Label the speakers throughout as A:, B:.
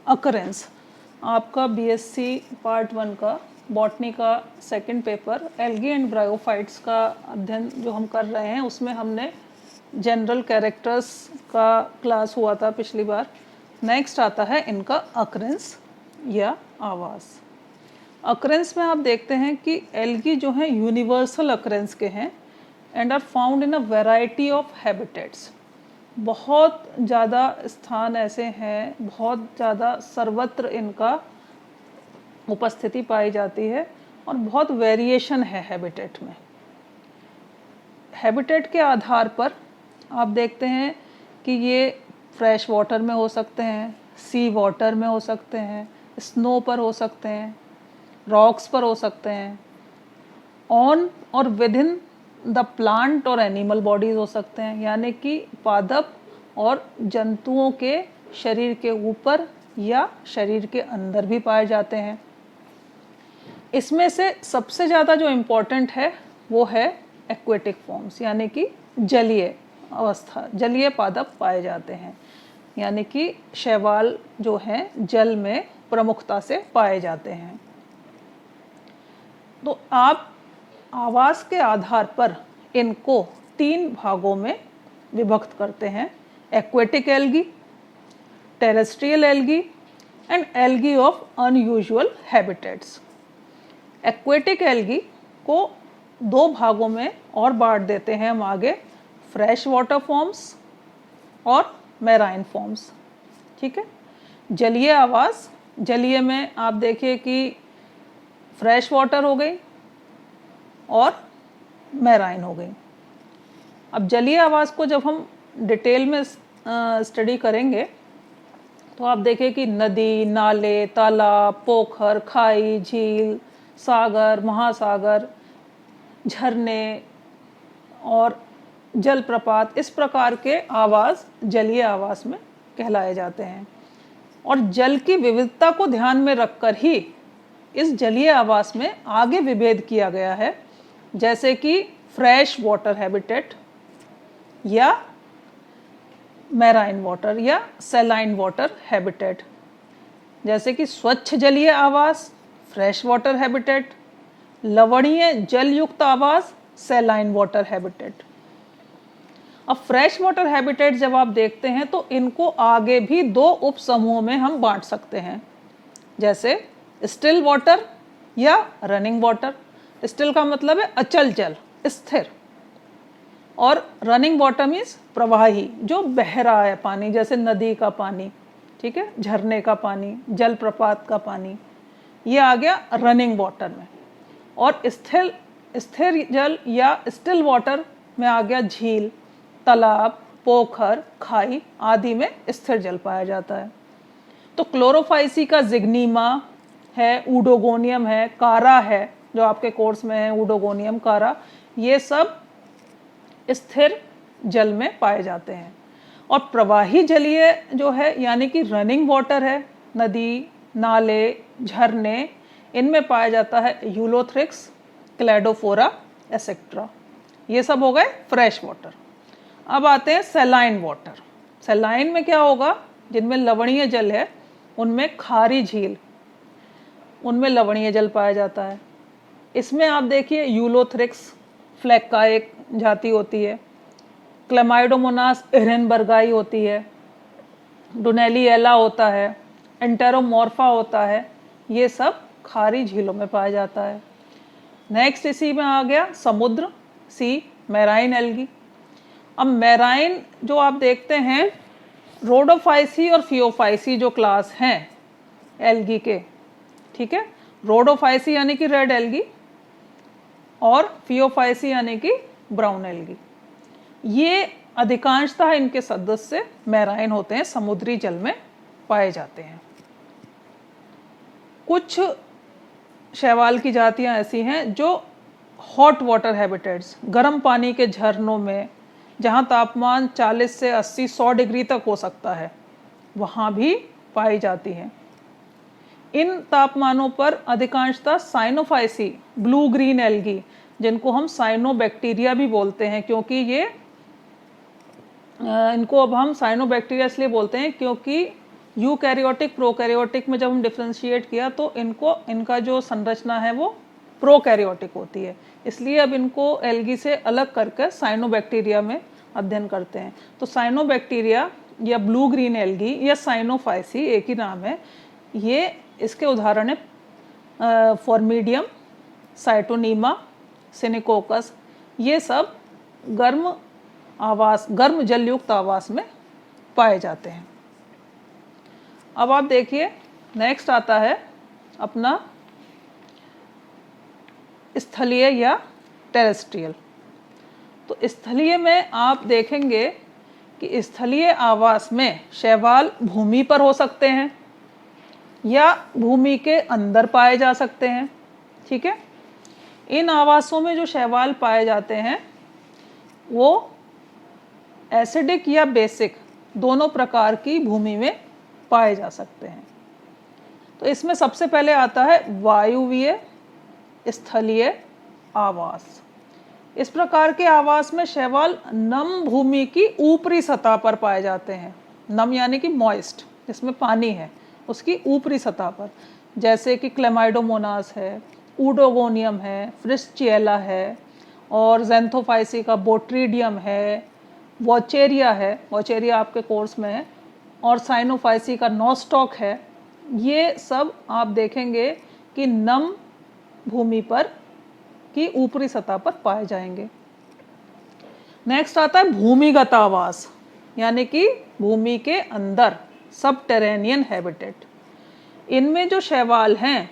A: Occurrence, आपका BSc part 1 का botany का second paper algae and bryophytes का अध्ययन जो हम कर रहे हैं, उसमें हमने जनरल कैरेक्टर्स का क्लास हुआ था पिछली बार। नेक्स्ट आता है इनका अकरेंस या आवास। अकरेंस में आप देखते हैं कि एल्गी जो है यूनिवर्सल अकरेंस के हैं and are found in a variety of habitats. बहुत ज़्यादा स्थान ऐसे हैं, बहुत ज़्यादा सर्वत्र इनका उपस्थिति पाई जाती है और बहुत वेरिएशन है हैबिटेट में। हैबिटेट के आधार पर आप देखते हैं कि ये फ्रेश वाटर में हो सकते हैं, सी वाटर में हो सकते हैं, स्नो पर हो सकते हैं, रॉक्स पर हो सकते हैं, ऑन और विद इन द प्लांट और एनिमल बॉडीज हो सकते हैं, यानी कि पादप और जंतुओं के शरीर के ऊपर या शरीर के अंदर भी पाए जाते हैं। इसमें से सबसे ज़्यादा जो इम्पोर्टेंट है वो है एक्वेटिक फॉर्म्स, यानी कि जलीय अवस्था, जलीय पादप पाए जाते हैं, यानी कि शैवाल जो हैं जल में प्रमुखता से पाए जाते हैं। तो आप आवास के आधार पर इनको 3 भागों में विभक्त करते हैं: aquatic algae, terrestrial algae and algae of unusual habitats. Aquatic algae को 2 भागों में और बांट देते हैं हम आगे: फ्रेश वाटर फॉर्म्स और मैराइन फॉर्म्स। ठीक है, जलीय आवास, जलीय में आप देखिए कि फ्रेश वाटर हो गई और मैराइन हो गई। अब जलीय आवास को जब हम डिटेल में स्टडी करेंगे तो आप देखिए कि नदी, नाले, तालाब, पोखर, खाई, झील, सागर, महासागर, झरने और जलप्रपात, इस प्रकार के आवास जलीय आवास में कहलाए जाते हैं। और जल की विविधता को ध्यान में रखकर ही इस जलीय आवास में आगे विभेद किया गया है, जैसे कि फ्रेश वाटर हैबिटेट या मैराइन वाटर या सैलाइन वाटर हैबिटेट। जैसे कि स्वच्छ जलीय आवास फ्रेश वाटर हैबिटेट, लवणीय जल युक्त आवास सैलाइन वाटर हैबिटेट। अब फ्रेश वाटर हैबिटेट जब आप देखते हैं तो इनको आगे भी 2 उप समूहों में हम बांट सकते हैं, जैसे स्टिल वाटर या रनिंग वाटर। स्टिल का मतलब है अचल जल, स्थिर, और रनिंग वाटर मीन्स प्रवाही, जो बह रहा है पानी, जैसे नदी का पानी, ठीक है, झरने का पानी, जलप्रपात का पानी, ये आ गया रनिंग वाटर में। और स्थिर जल या स्टिल वाटर में आ गया झील, तालाब, पोखर, खाई आदि में स्थिर जल पाया जाता है। तो क्लोरोफाइसी का जिग्नीमा है, ऊडोगोनियम है, कारा है, जो आपके कोर्स में है ऊडोगोनियम, कारा, ये सब स्थिर जल में पाए जाते हैं। और प्रवाही जलीय जो है, यानी कि रनिंग वाटर है, नदी, नाले, झरने, इनमें पाया जाता है यूलोथ्रिक्स, क्लेडोफोरा एसेट्रा। ये सब हो गए फ्रेश वाटर। अब आते हैं सैलाइन वाटर। सैलाइन में क्या होगा? जिनमें लवणीय जल है उनमें खारी झील, उनमें लवणीय जल पाया जाता है। इसमें आप देखिए यूलोथ्रिक्स फ्लैग का एक जाति होती है, क्लेमाइडोमोनास इरेनबर्गाई होती है, डुनेलिएला होता है, एंटेरोमॉर्फा होता है, ये सब खारी झीलों में पाया जाता है। नेक्स्ट इसी में आ गया समुद्र, सी, मैराइन एल्गी। अब मैराइन जो आप देखते हैं, रोडोफाइसी और फियोफाइसी जो क्लास हैं एल्गी के, ठीक है, रोडोफाइसी यानी कि रेड एल्गी और फियोफाइसी यानी कि ब्राउन एल्गी, ये अधिकांशतः इनके सदस्य मैराइन होते हैं, समुद्री जल में पाए जाते हैं। कुछ शैवाल की जातियां ऐसी हैं जो हॉट वाटर हैबिटेट्स, गर्म पानी के झरनों में, जहां तापमान 40 से 80 100 डिग्री तक हो सकता है, वहां भी पाई जाती हैं। इन तापमानों पर अधिकांशतः साइनोफाइसी, ब्लू ग्रीन एल्गी, जिनको हम साइनोबैक्टीरिया भी बोलते हैं, क्योंकि ये इनको अब हम साइनोबैक्टीरिया इसलिए बोलते हैं क्योंकि यूकैरियोटिक प्रोकैरियोटिक में जब हम डिफ्रेंशिएट किया तो इनका जो संरचना है वो प्रोकैरियोटिक होती है, इसलिए अब इनको एल्गी से अलग करके साइनोबैक्टीरिया में अध्ययन करते हैं। तो साइनोबैक्टीरिया या ब्लू ग्रीन एल्गी या साइनोफाइसी एक ही नाम है, ये इसके उदाहरण है फॉर्मीडियम, साइटोनीमा, सिनिकोकस, ये सब गर्म जलयुक्त आवास में पाए जाते हैं। अब आप देखिए नेक्स्ट आता है अपना स्थलीय या टेरेस्ट्रियल। तो स्थलीय में आप देखेंगे कि स्थलीय आवास में शैवाल भूमि पर हो सकते हैं या भूमि के अंदर पाए जा सकते हैं। ठीक है, इन आवासों में जो शैवाल पाए जाते हैं वो एसिडिक या बेसिक दोनों प्रकार की भूमि में पाए जा सकते हैं। तो इसमें सबसे पहले आता है वायुवीय स्थलीय आवास। इस प्रकार के आवास में शैवाल नम भूमि की ऊपरी सतह पर पाए जाते हैं। नम यानी कि मॉइस्ट, जिसमें पानी है, उसकी ऊपरी सतह पर, जैसे कि क्लेमाइडोमोनास है, ऊडोगोनियम है, फ्रिस्चिएला है, और ज़ैंथोफाइसी का बोट्रीडियम है, वॉचेरिया है, वॉचेरिया आपके कोर्स में है, और साइनोफाइसी का नॉस्टॉक है। ये सब आप देखेंगे कि नम भूमि पर की ऊपरी सतह पर पाए जाएंगे। नेक्स्ट आता है भूमिगत आवास, यानी कि भूमि के अंदर, सबटेरेनियन हैबिटेट। इनमें जो शैवाल हैं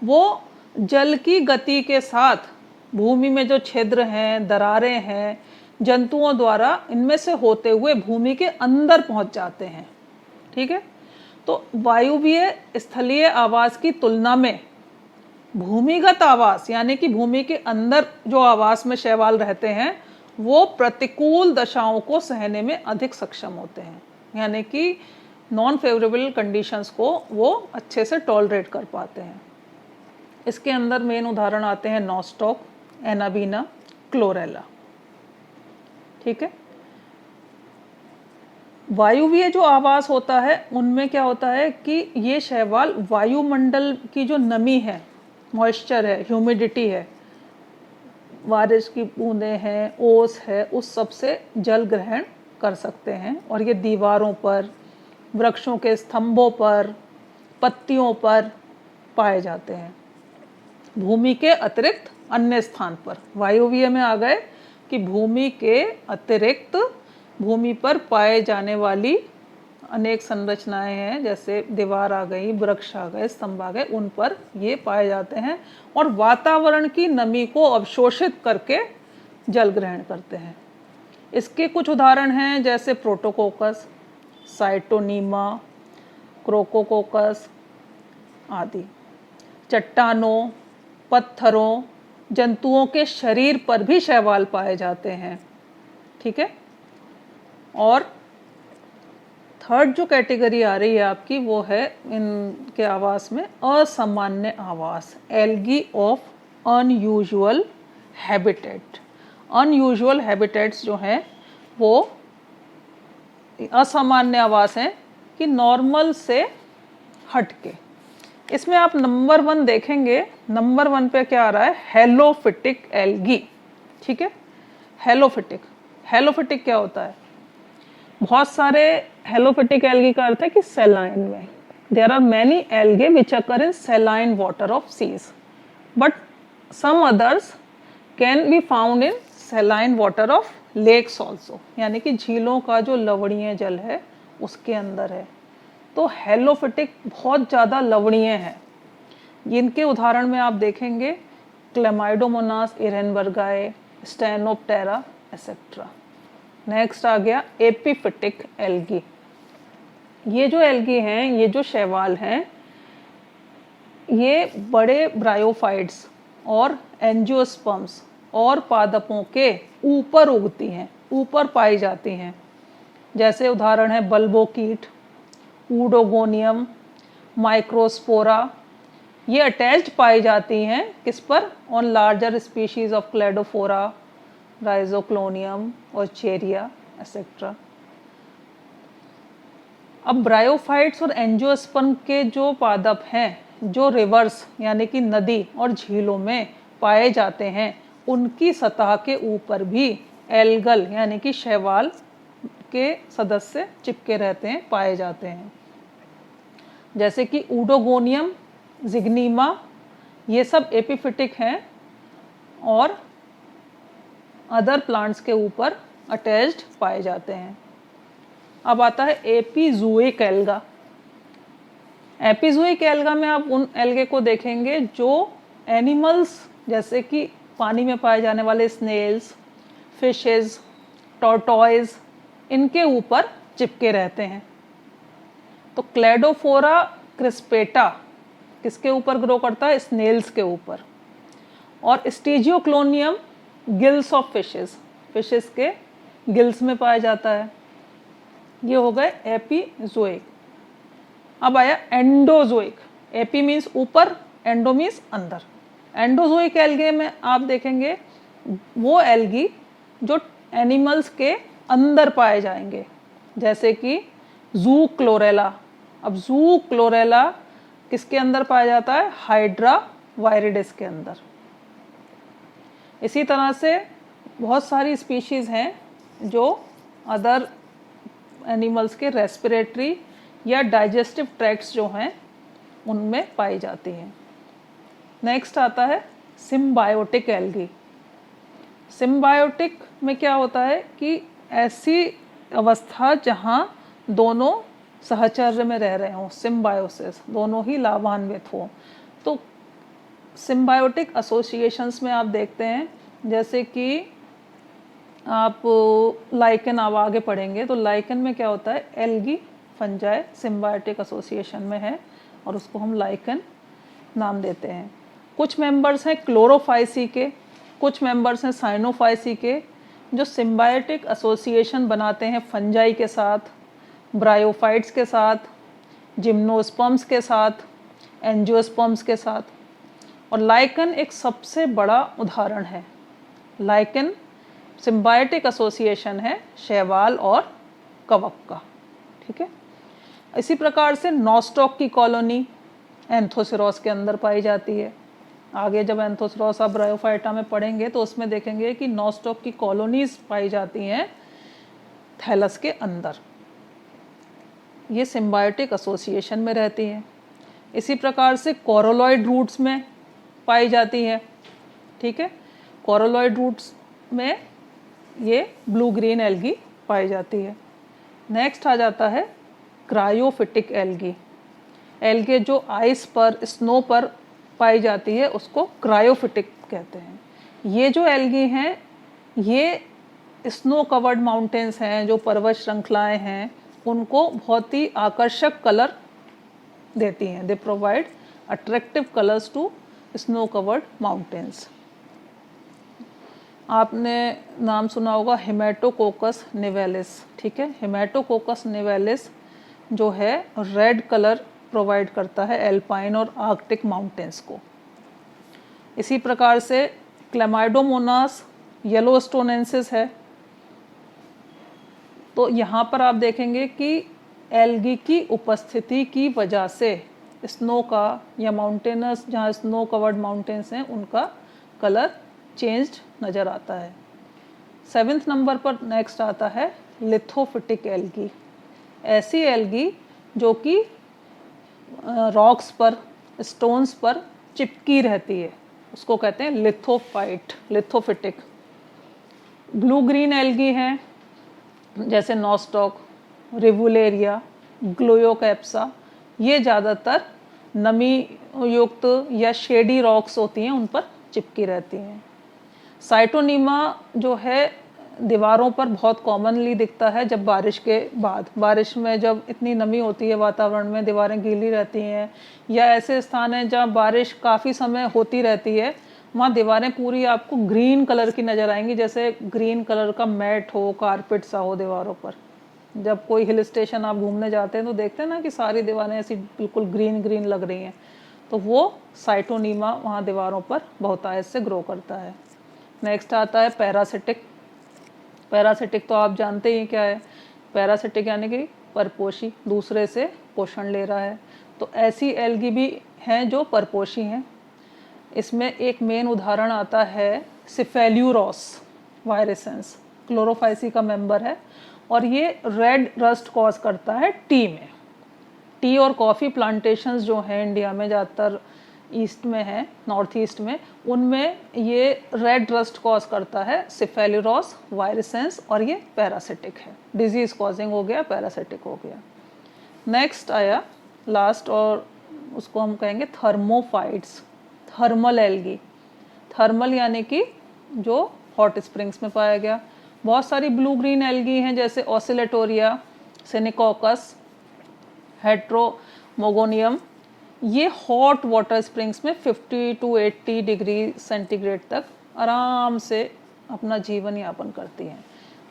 A: वो जल की गति के साथ भूमि में जो छिद्र हैं, दरारें हैं, जंतुओं द्वारा इनमें से होते हुए भूमि के अंदर पहुंच जाते हैं। ठीक है, तो वायुवीय स्थलीय आवास की तुलना में भूमिगत आवास यानी कि भूमि के अंदर जो आवास में शैवाल रहते हैं वो प्रतिकूल दशाओं को सहने में अधिक सक्षम होते हैं, यानी कि नॉन फेवरेबल कंडीशंस को वो अच्छे से टॉलरेट कर पाते हैं। इसके अंदर मेन उदाहरण आते हैं नॉस्टॉक, एनाबीना, क्लोरेला। ठीक है, वायुवीय जो आवास होता है उनमें क्या होता है कि ये शैवाल वायुमंडल की जो नमी है, मॉइस्चर है, ह्यूमिडिटी है, बारिश की बूंदें हैं, ओस है, उस सब से जल ग्रहण कर सकते हैं, और ये दीवारों पर, वृक्षों के स्तंभों पर, पत्तियों पर पाए जाते हैं। भूमि के अतिरिक्त अन्य स्थान पर, वायुवीय में आ गए कि भूमि के अतिरिक्त भूमि पर पाए जाने वाली अनेक संरचनाएं हैं, जैसे दीवार आ गई, वृक्ष आ गए, स्तंभ आ गए, उन पर ये पाए जाते हैं और वातावरण की नमी को अवशोषित करके जल ग्रहण करते हैं। इसके कुछ उदाहरण हैं जैसे प्रोटोकोकस, साइटोनीमा, क्रोकोकोकस आदि। चट्टानों, पत्थरों, जंतुओं के शरीर पर भी शैवाल पाए जाते हैं। ठीक है, और थर्ड जो कैटेगरी आ रही है आपकी वो है इनके आवास में असामान्य आवास, algae of unusual habitat. Unusual habitats जो हैं वो असामान्य आवास हैं कि नॉर्मल से हटके। इसमें आप नंबर 1 देखेंगे, नंबर 1 पे क्या आ रहा है, हेलोफिटिक एल्गी। ठीक है, हेलोफिटिक, हेलोफिटिक क्या होता है, बहुत सारे हेलोफिटिक एल्गी का अर्थ है कि सेलाइन में, there are many algae which occur in saline water of seas, but some others can be found in saline water of lakes also, यानी कि झीलों का जो लवणीय जल है उसके अंदर है। तो हेलोफिटिक बहुत ज़्यादा लवणीय है। इनके उदाहरण में आप देखेंगे क्लेमाइडोमोनास इरेनबर्गाए, स्टेनोप्टेरा एसेट्रा। नेक्स्ट आ गया एपीफिटिक एल्गी। ये जो एल्गी हैं, ये जो शैवाल हैं, ये बड़े ब्रायोफाइट्स और एंजियोस्पर्म्स और पादपों के ऊपर उगती हैं, ऊपर पाई जाती हैं। जैसे उदाहरण है बल्बोकीट, ऊडोगोनियम, माइक्रोस्पोरा। ये अटैच्ड पाई जाती हैं किस पर, on larger species of cladophora, rhizoclonium और चेरिया एसेट्रा। अब ब्रायोफाइट्स और एंजियोस्पर्म के जो पादप हैं, जो रिवर्स यानी कि नदी और झीलों में पाए जाते हैं, उनकी सतह के ऊपर भी एल्गल यानी कि शैवाल के सदस्य चिपके रहते हैं, पाए जाते हैं। जैसे कि ऊडोगोनियम, जिग्नीमा, ये सब एपिफिटिक हैं और अदर प्लांट्स के ऊपर अटैच्ड पाए जाते हैं। अब आता है एपीजोइक एल्गा। एपीजोइक एल्गा में आप उन एल्गे को देखेंगे जो एनिमल्स जैसे कि पानी में पाए जाने वाले स्नेल्स, फिशेस, टॉर्टॉइज, इनके ऊपर चिपके रहते हैं। तो क्लेडोफोरा क्रिस्पेटा किसके ऊपर ग्रो करता है? स्नेल्स के ऊपर। और स्टीजियोक्लोनियम गिल्स ऑफ फिशेस, फिशेस के गिल्स में पाया जाता है। ये हो गए एपीजोइक। अब आया एंडोजोइक। एपी मीन्स ऊपर, एंडो मीन्स अंदर। एंडोजोइक एल्गे में आप देखेंगे वो एल्गी जो एनिमल्स के अंदर पाए जाएंगे, जैसे कि जू क्लोरेला। अब जू क्लोरेला किसके अंदर पाया जाता है? हाइड्रा वायरिडिस के अंदर। इसी तरह से बहुत सारी स्पीशीज़ हैं जो अदर एनिमल्स के रेस्पिरेटरी या डाइजेस्टिव ट्रैक्ट्स जो हैं उनमें पाई जाती हैं। नेक्स्ट आता है सिम्बायोटिक एल्गी। सिम्बायोटिक में क्या होता है कि ऐसी अवस्था जहाँ दोनों सहचर्य में रह रहे हों, सिम्बायोसिस, दोनों ही लाभान्वित हों। तो सिम्बायोटिक एसोसिएशंस में आप देखते हैं, जैसे कि आप लाइकन आप आगे पढ़ेंगे तो लाइकन में क्या होता है? एल्गी फंजाई सिम्बायोटिक एसोसिएशन में है और उसको हम लाइकन नाम देते हैं। कुछ मेंबर्स हैं क्लोरोफाइसी के, कुछ मेंबर्स हैं साइनोफाइसी के, जो सिम्बायोटिक एसोसिएशन बनाते हैं फंजाई के साथ, ब्रायोफाइट्स के साथ, जिम्नोस्पर्म्स के साथ, एंजियोस्पर्म्स के साथ। और लाइकन एक सबसे बड़ा उदाहरण है। लाइकन सिम्बायोटिक एसोसिएशन है शैवाल और कवक का। ठीक है। इसी प्रकार से नॉस्टॉक की कॉलोनी एंथोसिरोस के अंदर पाई जाती है। आगे जब एंथोसिरोस आप ब्रायोफाइटा में पढ़ेंगे तो उसमें देखेंगे कि नॉस्टॉक की कॉलोनीज पाई जाती हैं थैलस के अंदर। ये सिम्बायोटिक एसोसिएशन में रहती हैं। इसी प्रकार से कोरोलॉइड रूट्स में पाई जाती है। ठीक है। कोरोलॉइड रूट्स में ये ब्लू ग्रीन एल्गी पाई जाती है। नेक्स्ट आ जाता है क्रायोफिटिक एल्गी। एल्गे जो आइस पर, स्नो पर पाई जाती है उसको क्रायोफिटिक कहते हैं। ये जो एल्गी हैं ये स्नो कवर्ड माउंटेन्स हैं, जो पर्वत श्रृंखलाएं हैं, उनको बहुत ही आकर्षक कलर देती हैं। They provide attractive colours to snow covered mountains. आपने नाम सुना होगा हेमेटोकोकस निवेलिस। ठीक है। हेमेटोकोकस निवेलिस जो है रेड कलर प्रोवाइड करता है एल्पाइन और आर्कटिक माउंटेन्स को। इसी प्रकार से क्लेमाइडोमोनास येलोस्टोनेंसिस है। तो यहाँ पर आप देखेंगे कि एल्गी की उपस्थिति की वजह से स्नो का या माउंटेनस जहाँ स्नो कवर्ड माउंटेन्स हैं उनका कलर चेंज्ड नज़र आता है। 7वें नंबर पर नेक्स्ट आता है लिथोफिटिक एल्गी। ऐसी एल्गी जो कि रॉक्स पर, स्टोन्स पर चिपकी रहती है, उसको कहते हैं लिथोफाइट, लिथोफिटिक। ब्लू ग्रीन एल्गी हैं जैसे नॉस्टॉक, रिवुलेरिया, ग्लोयोकैप्सा। ये ज़्यादातर नमी युक्त या शेडी रॉक्स होती हैं उन पर चिपकी रहती हैं। साइटोनीमा जो है दीवारों पर बहुत कॉमनली दिखता है जब बारिश के बाद, बारिश में जब इतनी नमी होती है वातावरण में, दीवारें गीली रहती हैं, या ऐसे स्थान हैं जहाँ बारिश काफ़ी समय होती रहती है, वहाँ दीवारें पूरी आपको ग्रीन कलर की नज़र आएंगी, जैसे ग्रीन कलर का मैट हो, कारपेट सा हो दीवारों पर। जब कोई हिल स्टेशन आप घूमने जाते हैं तो देखते हैं ना कि सारी दीवारें ऐसी बिल्कुल ग्रीन ग्रीन लग रही हैं, तो वो साइटोनीमा वहाँ दीवारों पर बहुतायत से ग्रो करता है। नेक्स्ट आता है पैरासिटिक। पैरासिटिक तो आप जानते ही क्या है। पैरासिटिक यानी कि परपोषी, दूसरे से पोषण ले रहा है। तो ऐसी एल्गी भी हैं जो परपोषी हैं। इसमें एक मेन उदाहरण आता है सिफेल्यूरोस वायरेसेंस, क्लोरोफाइसी का मेंबर है और ये रेड रस्ट कॉज करता है टी में। टी और कॉफ़ी प्लांटेशंस जो हैं इंडिया में, ज़्यादातर ईस्ट में है, नॉर्थ ईस्ट में, उनमें ये रेड रस्ट कॉज करता है सिफेल्यूरोस वायरेसेंस और ये पैरासिटिक है, डिजीज कॉजिंग हो गया, पैरासिटिक हो गया। नेक्स्ट आया लास्ट, और उसको हम कहेंगे थर्मोफाइट्स, थर्मल एल्गी। थर्मल यानी कि जो हॉट स्प्रिंग्स में पाया गया। बहुत सारी ब्लू ग्रीन एल्गी हैं जैसे ऑसिलेटोरिया, सिनिकोकस, हेट्रोमोगोनियम। ये हॉट वाटर स्प्रिंग्स में 50 to 80 डिग्री सेंटीग्रेड तक आराम से अपना जीवन यापन करती हैं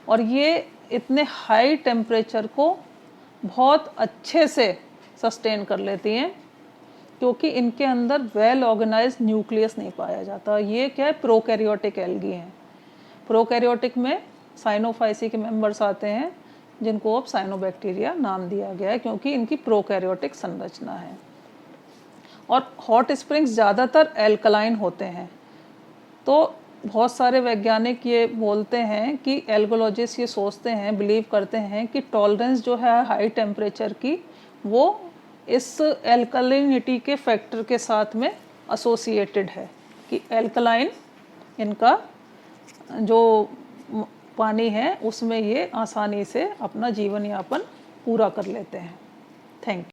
A: और ये इतने हाई टेम्परेचर को बहुत अच्छे से सस्टेन कर लेती हैं क्योंकि इनके अंदर वेल ऑर्गेनाइज्ड न्यूक्लियस नहीं पाया जाता। ये क्या है, प्रोकैरियोटिक एल्गी हैं। प्रोकैरियोटिक में साइनोफाइसी के मेंबर्स आते हैं जिनको अब साइनोबैक्टीरिया नाम दिया गया है क्योंकि इनकी प्रोकैरियोटिक संरचना है। और हॉट स्प्रिंग्स ज़्यादातर एल्कलाइन होते हैं। तो बहुत सारे वैज्ञानिक ये बोलते हैं कि एल्गोलॉजिस्ट ये सोचते हैं, बिलीव करते हैं कि टॉलरेंस जो है हाई टेम्परेचर की, वो इस एल्कलिनिटी के फैक्टर के साथ में एसोसिएटेड है कि एल्कलाइन इनका जो पानी है उसमें ये आसानी से अपना जीवन यापन पूरा कर लेते हैं। Thank you.